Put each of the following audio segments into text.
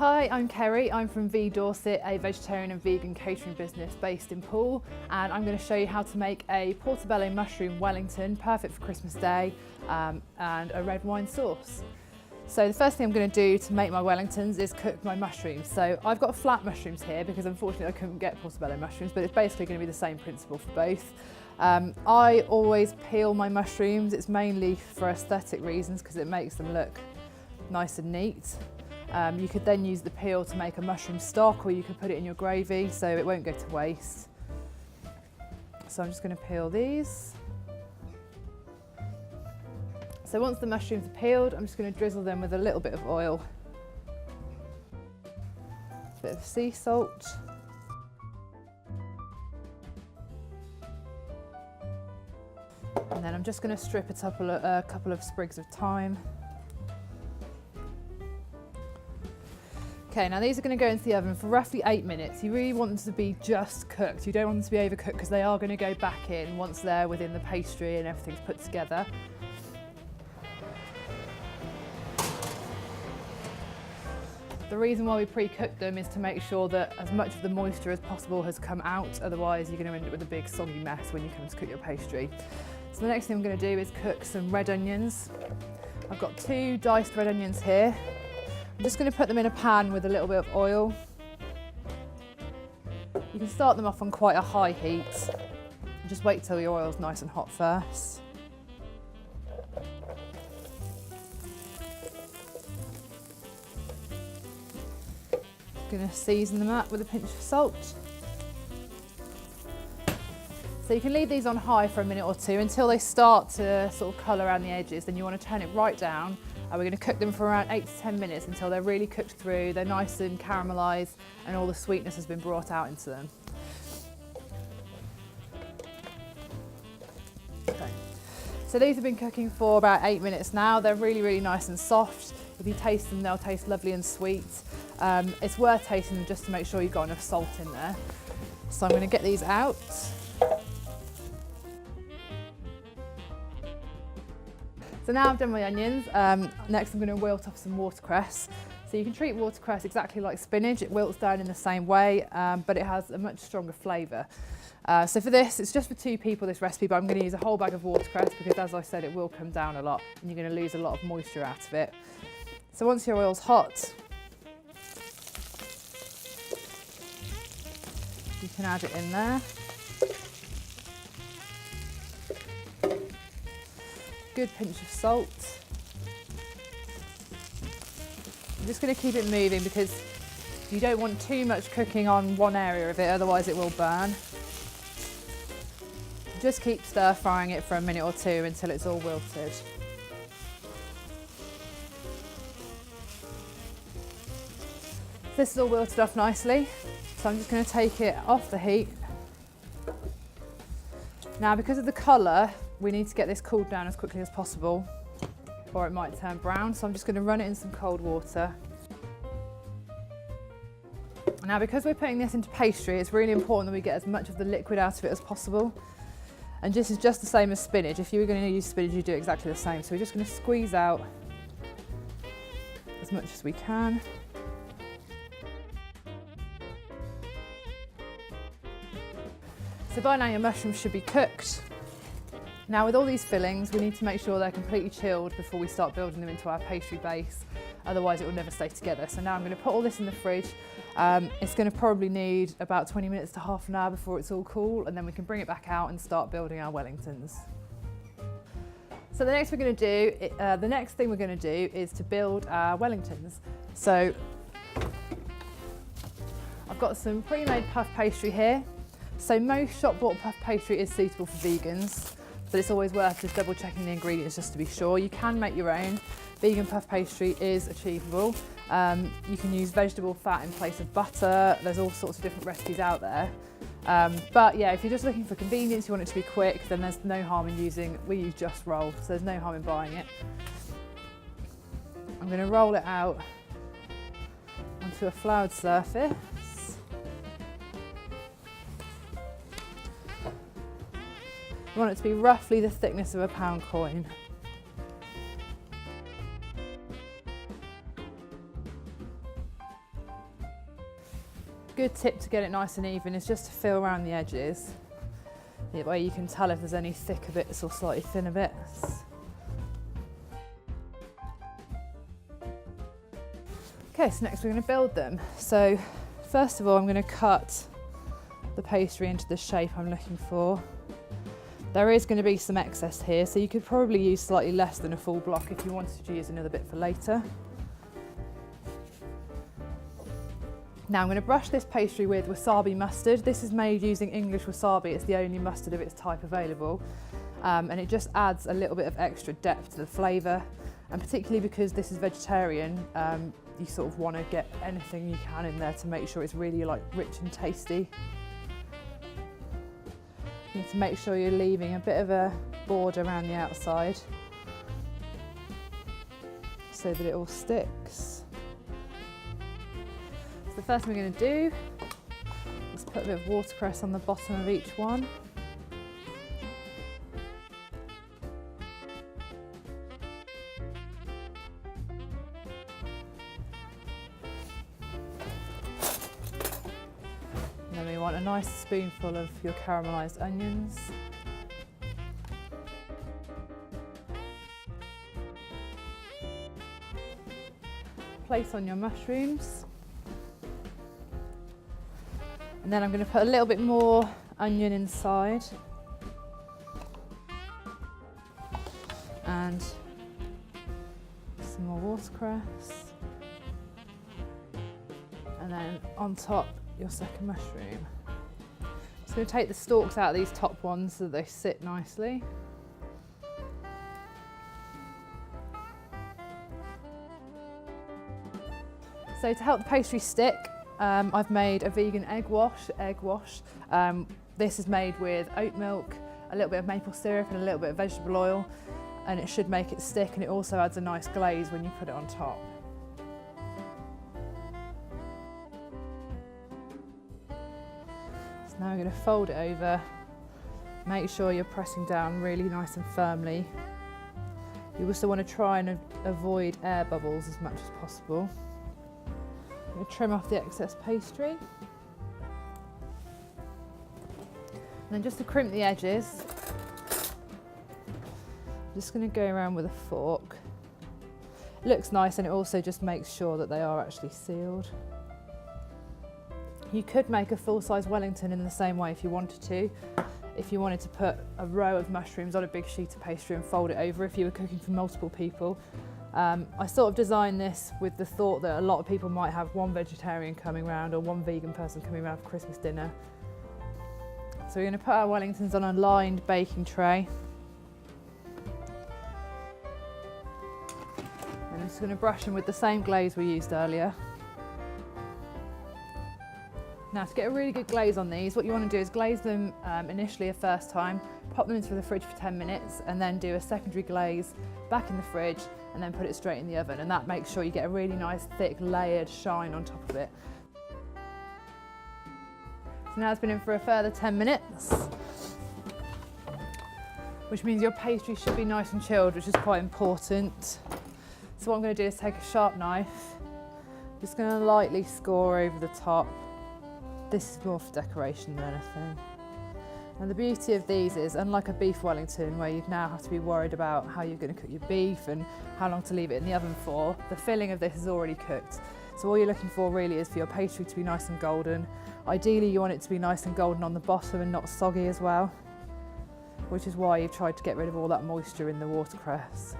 Hi, I'm Keri. I'm from V Dorset, a vegetarian and vegan catering business based in Poole, and I'm going to show you how to make a portobello mushroom Wellington, perfect for Christmas Day, and a red wine sauce. So the first thing I'm going to do to make my Wellingtons is cook my mushrooms. So I've got flat mushrooms here because unfortunately I couldn't get portobello mushrooms, but it's basically going to be the same principle for both. I always peel my mushrooms. It's mainly for aesthetic reasons because it makes them look nice and neat. You could then use the peel to make a mushroom stock, or you could put it in your gravy so it won't go to waste. So I'm just going to peel these. So once the mushrooms are peeled, I'm just going to drizzle them with a little bit of oil, a bit of sea salt, and then I'm just going to strip a couple of sprigs of thyme. Okay, now these are going to go into the oven for roughly 8 minutes. You really want them to be just cooked. You don't want them to be overcooked because they are going to go back in once they're within the pastry and everything's put together. The reason why we pre-cook them is to make sure that as much of the moisture as possible has come out, otherwise you're going to end up with a big soggy mess when you come to cook your pastry. So the next thing I'm going to do is cook some red onions. I've got 2 diced red onions here. I'm just going to put them in a pan with a little bit of oil. You can start them off on quite a high heat. Just wait till your oil's nice and hot first. Going to season them up with a pinch of salt. So you can leave these on high for a minute or two until they start to sort of colour around the edges. Then you want to turn it right down. We're going to cook them for around 8 to 10 minutes until they're really cooked through, they're nice and caramelised and all the sweetness has been brought out into them. Okay. So these have been cooking for about 8 minutes now. They're really nice and soft. If you taste them, they'll taste lovely and sweet. It's worth tasting them just to make sure you've got enough salt in there. So I'm going to get these out. So now I've done my onions, next I'm going to wilt off some watercress. So you can treat watercress exactly like spinach, it wilts down in the same way, but it has a much stronger flavour. So for this, it's just for 2 people this recipe, but I'm going to use a whole bag of watercress because as I said, it will come down a lot and you're going to lose a lot of moisture out of it. So once your oil's hot, you can add it in there. Good pinch of salt. I'm just going to keep it moving because you don't want too much cooking on one area of it, otherwise it will burn. Just keep stir frying it for a minute or 2 until it's all wilted. This is all wilted off nicely, so I'm just going to take it off the heat. Now because of the colour, we need to get this cooled down as quickly as possible or it might turn brown, so I'm just going to run it in some cold water. Now because we're putting this into pastry, it's really important that we get as much of the liquid out of it as possible. And this is just the same as spinach. If you were going to use spinach, you'd do exactly the same. So we're just going to squeeze out as much as we can. So by now your mushrooms should be cooked. Now with all these fillings, we need to make sure they're completely chilled before we start building them into our pastry base, otherwise it will never stay together. So now I'm going to put all this in the fridge. It's going to probably need about 20 minutes to half an hour before it's all cool, and then we can bring it back out and start building our Wellingtons. So the next thing we're going to do is to build our Wellingtons. So I've got some pre-made puff pastry here. So most shop-bought puff pastry is suitable for vegans, but it's always worth just double checking the ingredients just to be sure. You can make your own. Vegan puff pastry is achievable. You can use vegetable fat in place of butter. There's all sorts of different recipes out there. But yeah, if you're just looking for convenience, you want it to be quick, then there's no harm in we use Just Roll, so there's no harm in buying it. I'm going to roll it out onto a floured surface. You want it to be roughly the thickness of a £1 coin. good tip to get it nice and even is just to feel around the edges. That way you can tell if there's any thicker bits or slightly thinner bits. Okay, so next we're going to build them. So first of all, I'm going to cut the pastry into the shape I'm looking for. There is going to be some excess here, so you could probably use slightly less than a full block if you wanted to use another bit for later. Now I'm going to brush this pastry with wasabi mustard. This is made using English wasabi. It's the only mustard of its type available. And it just adds a little bit of extra depth to the flavour. And particularly because this is vegetarian, you sort of want to get anything you can in there to make sure it's really like rich and tasty. You need to make sure you're leaving a bit of a border around the outside so that it all sticks. So the first thing we're going to do is put a bit of watercress on the bottom of each one. And then we want a nice spoonful of your caramelised onions. Place on your mushrooms. And then I'm going to put a little bit more onion inside. And some more watercress. And then on top, your second mushroom. So I'm going to take the stalks out of these top ones so that they sit nicely. So to help the pastry stick, I've made a vegan egg wash. This is made with oat milk, a little bit of maple syrup and a little bit of vegetable oil, and it should make it stick, and it also adds a nice glaze when you put it on top. So now I'm going to fold it over. Make sure you're pressing down really nice and firmly. You also want to try and avoid air bubbles as much as possible. I'm going to trim off the excess pastry. And then just to crimp the edges, I'm just going to go around with a fork. It looks nice, and it also just makes sure that they are actually sealed. You could make a full-size Wellington in the same way if you wanted to. If you wanted to put a row of mushrooms on a big sheet of pastry and fold it over if you were cooking for multiple people. I sort of designed this with the thought that a lot of people might have one vegetarian coming round or one vegan person coming round for Christmas dinner. So we're going to put our Wellingtons on a lined baking tray. And I'm just going to brush them with the same glaze we used earlier. Now, to get a really good glaze on these, what you want to do is glaze them initially a first time, pop them into the fridge for 10 minutes, and then do a secondary glaze back in the fridge, and then put it straight in the oven. And that makes sure you get a really nice, thick, layered shine on top of it. So now it's been in for a further 10 minutes, which means your pastry should be nice and chilled, which is quite important. So what I'm going to do is take a sharp knife, just going to lightly score over the top. This is more for decoration than anything. And the beauty of these is, unlike a beef Wellington where you'd now have to be worried about how you're going to cook your beef and how long to leave it in the oven for, the filling of this is already cooked. So all you're looking for really is for your pastry to be nice and golden. Ideally you want it to be nice and golden on the bottom and not soggy as well, which is why you've tried to get rid of all that moisture in the watercress.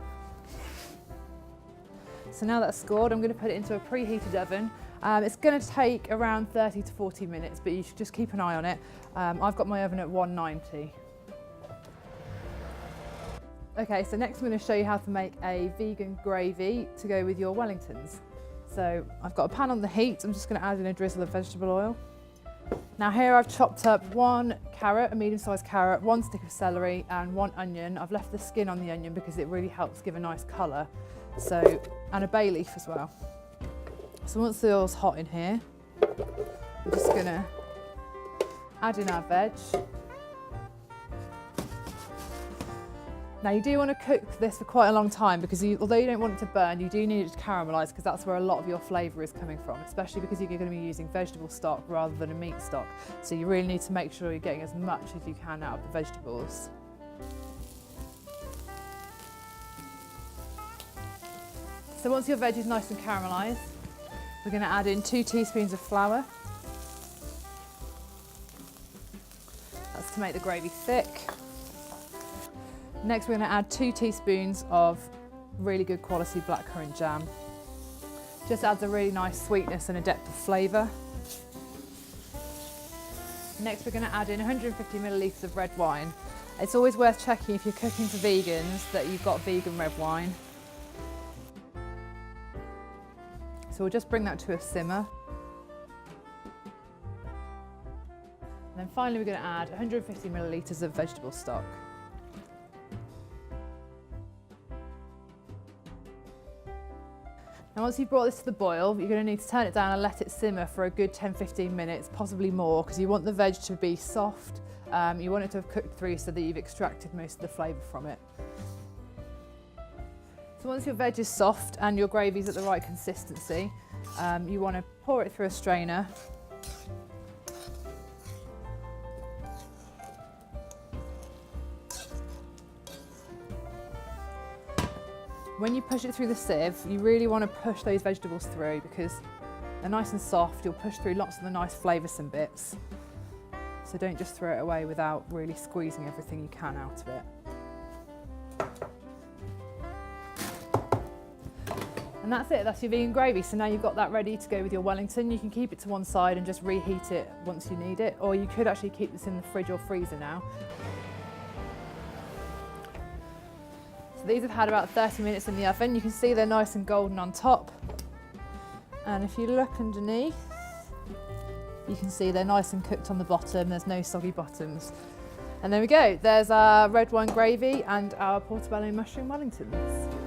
So now that's scored, I'm going to put it into a preheated oven. It's going to take around 30 to 40 minutes, but you should just keep an eye on it. I've got my oven at 190. Okay, so next I'm going to show you how to make a vegan gravy to go with your Wellingtons. So I've got a pan on the heat. I'm just going to add in a drizzle of vegetable oil. Now here I've chopped up 1 carrot, a medium-sized carrot, 1 stick of celery and 1 onion. I've left the skin on the onion because it really helps give a nice colour. So, and a bay leaf as well. So once the oil's hot in here, we're just going to add in our veg. Now you do want to cook this for quite a long time because although you don't want it to burn, you do need it to caramelise because that's where a lot of your flavour is coming from, especially because you're going to be using vegetable stock rather than a meat stock. So you really need to make sure you're getting as much as you can out of the vegetables. So once your veg is nice and caramelised, we're going to add in 2 teaspoons of flour. That's to make the gravy thick. Next we're going to add 2 teaspoons of really good quality blackcurrant jam. Just adds a really nice sweetness and a depth of flavour. Next we're going to add in 150 millilitres of red wine. It's always worth checking if you're cooking for vegans that you've got vegan red wine. So we'll just bring that to a simmer. And then finally we're going to add 150 millilitres of vegetable stock. Now once you've brought this to the boil, you're going to need to turn it down and let it simmer for a good 10-15 minutes, possibly more, because you want the veg to be soft. You want it to have cooked through so that you've extracted most of the flavour from it. So once your veg is soft and your gravy's at the right consistency, you want to pour it through a strainer. When you push it through the sieve, you really want to push those vegetables through because they're nice and soft. You'll push through lots of the nice flavoursome bits. So don't just throw it away without really squeezing everything you can out of it. And that's it, that's your vegan gravy. So now you've got that ready to go with your Wellington. You can keep it to one side and just reheat it once you need it, or you could actually keep this in the fridge or freezer now. These have had about 30 minutes in the oven. You can see they're nice and golden on top. And if you look underneath, you can see they're nice and cooked on the bottom. There's no soggy bottoms. And there we go. There's our red wine gravy and our portobello mushroom Wellingtons.